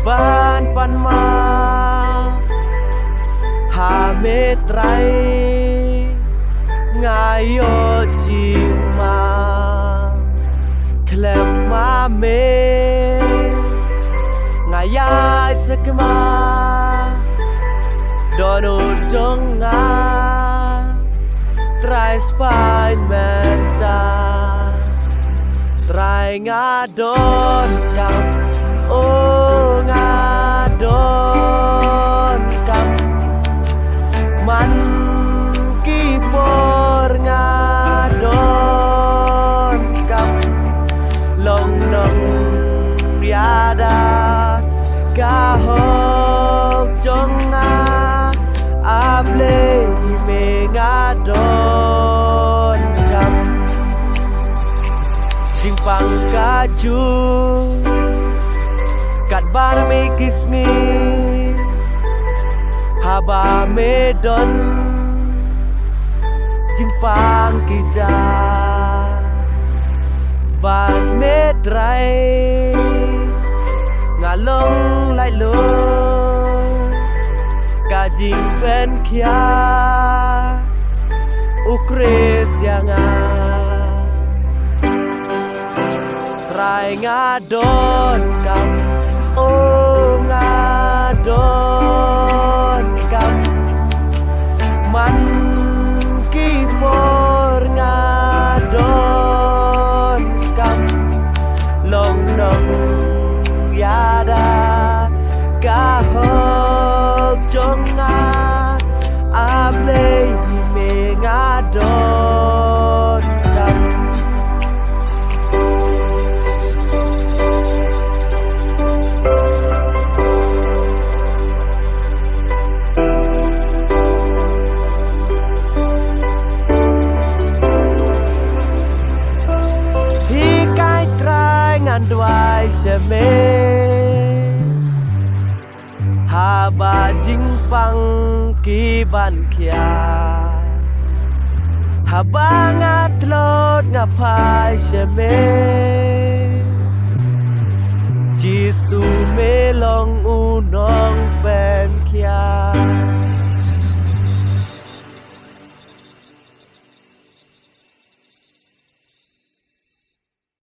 บ้านปันมาหาเมตรัยงายโยจิมาเคลมมาเมงายาสักมาโดนุจงงาไตรสปายแมนตาไตรงาโดนกับโองาโดนกับมันกี่ปอร์งาโดนกับลงนงยาดากาหกจงงาอาบเลเมงาโดนกับจิงปังกาจูกัดบารมีกิสนีฮาบาเมดอนจิงปังกิจาบานเมตรัยงาลงไหลลงกาจิงเป็นเขียอุกเรสยางารายงาโดนกับโองาโดนกับมันกี่ปอร์งาโดนกับลงนงยาดากาหกจงงาอาบเลยเมงาโดนกับด้วยเชเมฮาบาจิงปังกีบันเขียฮาบางาตลอดงาพายเชเมจีสูเมลองอูนองเป็นเขีย